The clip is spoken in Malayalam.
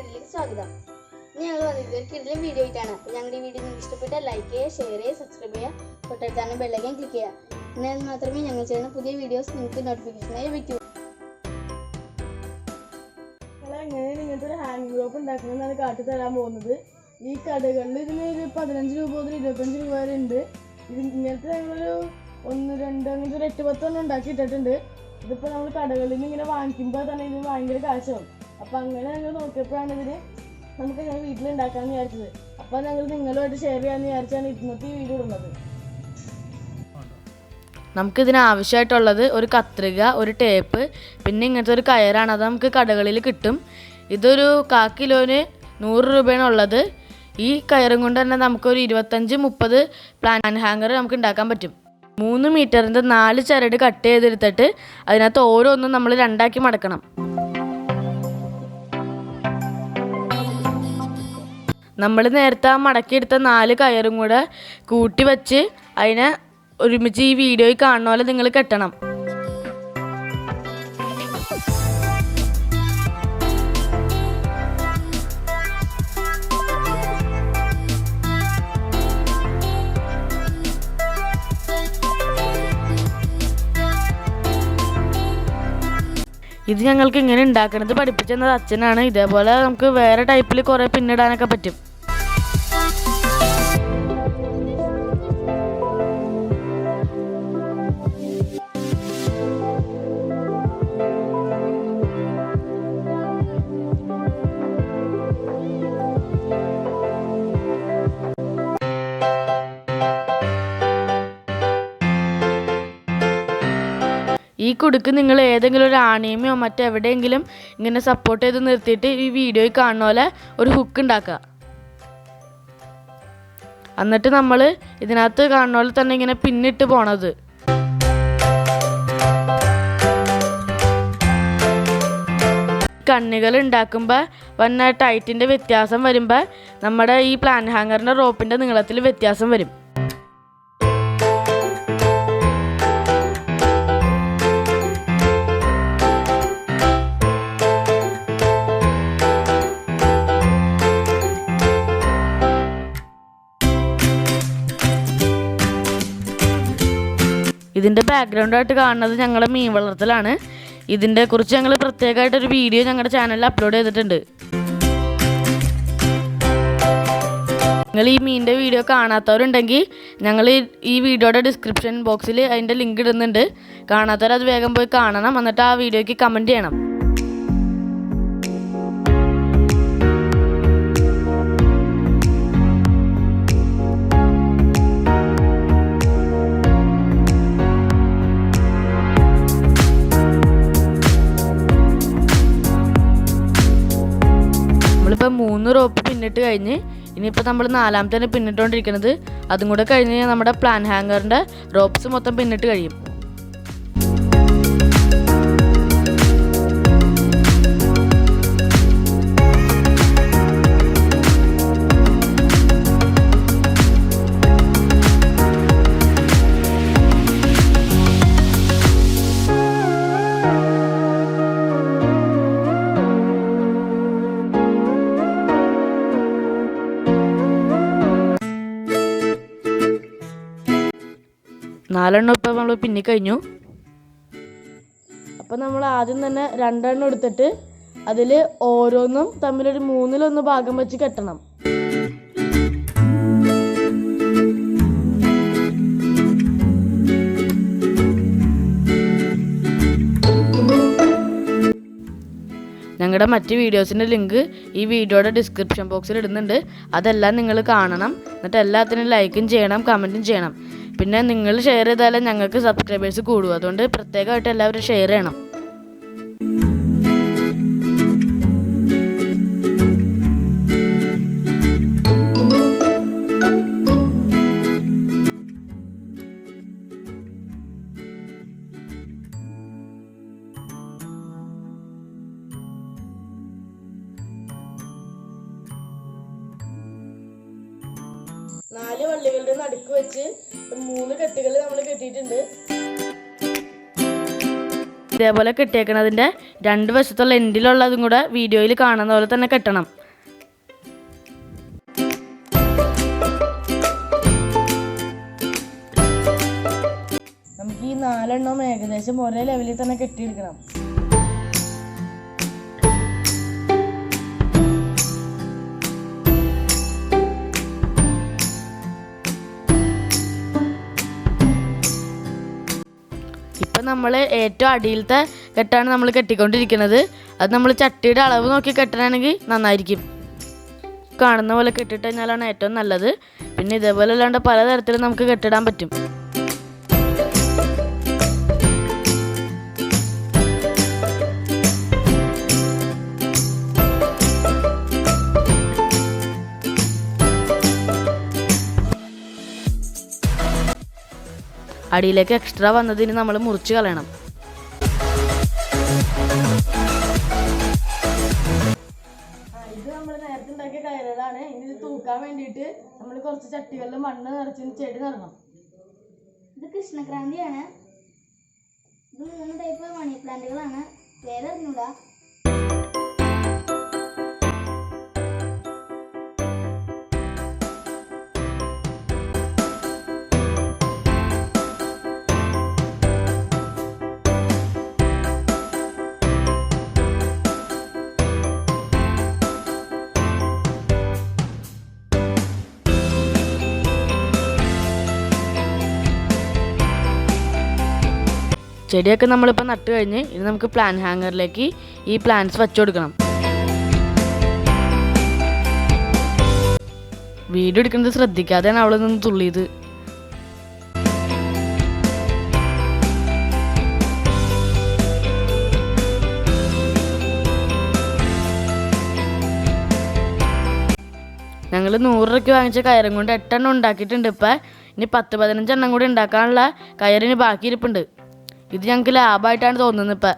വീഡിയോയിലേക്ക് സ്വാഗതം. ഞങ്ങൾ വന്നിരിക്കുന്നത് കിടിലൻ വീഡിയോ ആയിട്ടാണ്. ഞങ്ങളുടെ ഈ വീഡിയോ നിങ്ങൾക്ക് ഇഷ്ടപ്പെട്ടാൽ ലൈക്ക് ചെയ്യുക, ഷെയർ ചെയ്യുക, സബ്സ്ക്രൈബ് ചെയ്യുക, തൊട്ടടുത്താണ് ബെല്ലൈക്കൺ ക്ലിക്ക് ചെയ്യുക. എന്നാൽ മാത്രമേ ഞങ്ങൾ ചെയ്യുന്ന പുതിയ വീഡിയോസ് നിങ്ങൾക്ക് നോട്ടിഫിക്കേഷനായി ലഭിക്കൂ. ഇങ്ങനത്തെ ഒരു ഹാങ്ങിങ് റോപ്പ് ഉണ്ടാക്കണമെന്നാണ് കാട്ടി തരാൻ പോകുന്നത്. ഈ കടകളിൽ ഇതിന് ഒരു 15 രൂപ മുതൽ 25 രൂപ വരെ ഉണ്ട്. ഇത് ഇങ്ങനത്തെ ഞങ്ങളൊരു 1, 2 അങ്ങനത്തെ ഒരു 8-10 ഉണ്ടാക്കിയിട്ടിട്ടുണ്ട്. ഇതിപ്പോൾ നമ്മൾ കടകളിൽ നിന്ന് ഇങ്ങനെ വാങ്ങിക്കുമ്പോൾ തന്നെ ഇത് ഭയങ്കര കാശാവും. അപ്പോൾ അങ്ങനെ ഞങ്ങൾ നോക്കിയപ്പോഴാണ് ഇതിന് നമുക്ക് ഞങ്ങൾ വീട്ടിലുണ്ടാക്കാമെന്ന് വിചാരിച്ചത്. അപ്പോൾ ഞങ്ങൾ നിങ്ങളുമായിട്ട് ഷെയർ ചെയ്യാമെന്ന് വിചാരിച്ചാണ് ഇന്നത്തെ ഈ വീഡിയോ ഇടുന്നത്. നമുക്കിതിന് ആവശ്യമായിട്ടുള്ളത് ഒരു കത്രിക, ഒരു ടേപ്പ്, പിന്നെ ഇങ്ങനത്തെ ഒരു കയറാണ്. അത് നമുക്ക് കടകളിൽ കിട്ടും. ഇതൊരു 1/4 കിലോന് 100 രൂപയാണ് ഉള്ളത്. ഈ കയറും കൊണ്ട് തന്നെ നമുക്കൊരു 25-30 പ്ലാൻ ഹാങ്ങർ നമുക്ക് ഉണ്ടാക്കാൻ പറ്റും. 3 മീറ്ററിൻ്റെ 4 ചരട് കട്ട് ചെയ്തെടുത്തിട്ട് അതിനകത്ത് ഓരോന്നും നമ്മൾ 2ആക്കി മടക്കണം. നമ്മൾ നേരത്തെ മടക്കിയെടുത്ത 4 കയറും കൂടെ കൂട്ടി വെച്ച് അതിനെ ഒരുമിച്ച് ഈ വീഡിയോയിൽ കാണുന്ന പോലെ നിങ്ങൾ കെട്ടണം. ഇത് ഞങ്ങൾക്ക് ഇങ്ങനെ ഉണ്ടാക്കുന്നത് പഠിപ്പിച്ചെന്നത് അച്ഛനാണ്. ഇതേപോലെ നമുക്ക് വേറെ ടൈപ്പിൽ കുറേ പിന്നിടാനൊക്കെ പറ്റും. ഈ കുടുക്ക് നിങ്ങൾ ഏതെങ്കിലും ഒരു ആണിയമോ മറ്റെവിടെയെങ്കിലും ഇങ്ങനെ സപ്പോർട്ട് ചെയ്ത് നിർത്തിയിട്ട് ഈ വീഡിയോയിൽ കാണുന്ന പോലെ ഒരു ഹുക്ക് ഉണ്ടാക്കുക. എന്നിട്ട് നമ്മൾ ഇതിനകത്ത് കാണുന്ന പോലെ തന്നെ ഇങ്ങനെ പിന്നിട്ട് പോണത്. കണ്ണികൾ ഉണ്ടാക്കുമ്പോൾ വന്ന ടൈറ്റിൻ്റെ വ്യത്യാസം വരുമ്പോൾ നമ്മുടെ ഈ പ്ലാൻ ഹാങ്ങറിൻ്റെ റോപ്പിൻ്റെ നീളത്തിൽ വ്യത്യാസം വരും. ഇതിൻ്റെ ബാക്ക്ഗ്രൗണ്ടായിട്ട് കാണുന്നത് ഞങ്ങളുടെ മീൻ വളർത്തലാണ്. ഇതിൻ്റെ കുറിച്ച് ഞങ്ങൾ പ്രത്യേകമായിട്ടൊരു വീഡിയോ ഞങ്ങളുടെ ചാനലിൽ അപ്ലോഡ് ചെയ്തിട്ടുണ്ട്. നിങ്ങൾ ഈ മീനിൻ്റെ വീഡിയോ കാണാത്തവരുണ്ടെങ്കിൽ ഞങ്ങൾ ഈ വീഡിയോയുടെ ഡിസ്ക്രിപ്ഷൻ ബോക്സിൽ അതിൻ്റെ ലിങ്ക് ഇടുന്നുണ്ട്. കാണാത്തവർ അത് വേഗം പോയി കാണണം. എന്നിട്ട് ആ വീഡിയോയ്ക്ക് കമൻറ്റ് ചെയ്യണം. നമ്മളിപ്പോൾ 3 റോപ്പ് പിന്നിട്ട് കഴിഞ്ഞ് ഇനിയിപ്പോൾ നമ്മൾ 4ാമത്തെ പിന്നിട്ടുകൊണ്ടിരിക്കുന്നത്. അതും കൂടെ കഴിഞ്ഞ് നമ്മുടെ പ്ലാൻ ഹാങ്ങറിൻ്റെ റോപ്സ് മൊത്തം പിന്നിട്ട് കഴിയും. നാലെണ്ണം ഇപ്പോൾ നമ്മൾ പിന്നിക്കഴിഞ്ഞു. അപ്പോൾ നമ്മൾ ആദ്യം തന്നെ 2 എണ്ണം എടുത്തിട്ട് അതിൽ ഓരോന്നും തമ്മിലൊരു 3-1 ഭാഗം വെച്ച് കെട്ടണം. ഞങ്ങളുടെ മറ്റ് വീഡിയോസിൻ്റെ ലിങ്ക് ഈ വീഡിയോയുടെ ഡിസ്ക്രിപ്ഷൻ ബോക്സിൽ ഇടുന്നുണ്ട്. അതെല്ലാം നിങ്ങൾ കാണണം. എന്നിട്ട് എല്ലാത്തിനും ലൈക്കും ചെയ്യണം, കമൻറ്റും ചെയ്യണം. പിന്നെ നിങ്ങൾ ഷെയർ ചെയ്താലേ ഞങ്ങൾക്ക് സബ്സ്ക്രൈബേഴ്സ് കൂടും. അതുകൊണ്ട് പ്രത്യേകമായിട്ട് എല്ലാവരും ഷെയർ ചെയ്യണം. നാല് വള്ളികളുടെ നടുക്ക് വെച്ച് 3 കെട്ടുകൾ നമ്മൾ കെട്ടിയിട്ടുണ്ട്. ഇതേപോലെ കെട്ടിയേക്കണതിൻ്റെ 2 വശത്തുള്ള എൻഡിലുള്ളതും കൂടെ വീഡിയോയിൽ കാണുന്ന പോലെ തന്നെ കെട്ടണം. നമുക്ക് ഈ 4 എണ്ണം ഏകദേശം ഒരേ ലെവലിൽ തന്നെ കെട്ടിയെടുക്കണം. ഇപ്പം നമ്മൾ ഏറ്റവും അടിയിലത്തെ കെട്ടാണ് നമ്മൾ കെട്ടിക്കൊണ്ടിരിക്കുന്നത്. അത് നമ്മൾ ചട്ടിയുടെ അളവ് നോക്കി കെട്ടണമെങ്കിൽ നന്നായിരിക്കും. കാണുന്ന പോലെ കെട്ടിട്ട് കഴിഞ്ഞാലാണ് ഏറ്റവും നല്ലത്. പിന്നെ ഇതേപോലെ അല്ലാണ്ട് പലതരത്തിലും നമുക്ക് കെട്ടിടാൻ പറ്റും. അടിയിലേക്ക് എക്സ്ട്രാ വന്നതിന് നമ്മൾ മുറിച്ച് കളയണം. ഇത് നമ്മൾ നേരത്തെ ഉണ്ടാക്കിയ കയറുകളാണ്. ഇനി ഇത് തൂക്കാൻ വേണ്ടിയിട്ട് നമ്മൾ കുറച്ച് ചട്ടികളിൽ മണ്ണ് നിറച്ച് ചെടി നടണം. ഇത് കൃഷ്ണക്രാന്തിയാണ്. ഇത് 3 ടൈപ്പ് മണി പ്ലാന്റുകളാണ്. പേരറിഞ്ഞൂടാ. ചെടിയൊക്കെ നമ്മളിപ്പോൾ നട്ട് കഴിഞ്ഞ് ഇനി നമുക്ക് പ്ലാൻ ഹാങ്ങറിലേക്ക് ഈ പ്ലാന്റ്സ് വച്ചു കൊടുക്കണം. വീഡിയോ എടുക്കുന്നത് ശ്രദ്ധിക്കാതെയാണ് അവിടെ നിന്ന് തുള്ളിയത്. ഞങ്ങൾ 100 രൂപയ്ക്ക് വാങ്ങിച്ച കയറും കൊണ്ട് 8 എണ്ണം ഉണ്ടാക്കിയിട്ടുണ്ട്. ഇപ്പം ഇനി 10-15 എണ്ണം കൂടി ഉണ്ടാക്കാനുള്ള കയറിന് ബാക്കി ഇരിപ്പുണ്ട്. ഇത് ഞങ്ങൾക്ക് ലാഭമായിട്ടാണ് തോന്നുന്നത് ഇപ്പം.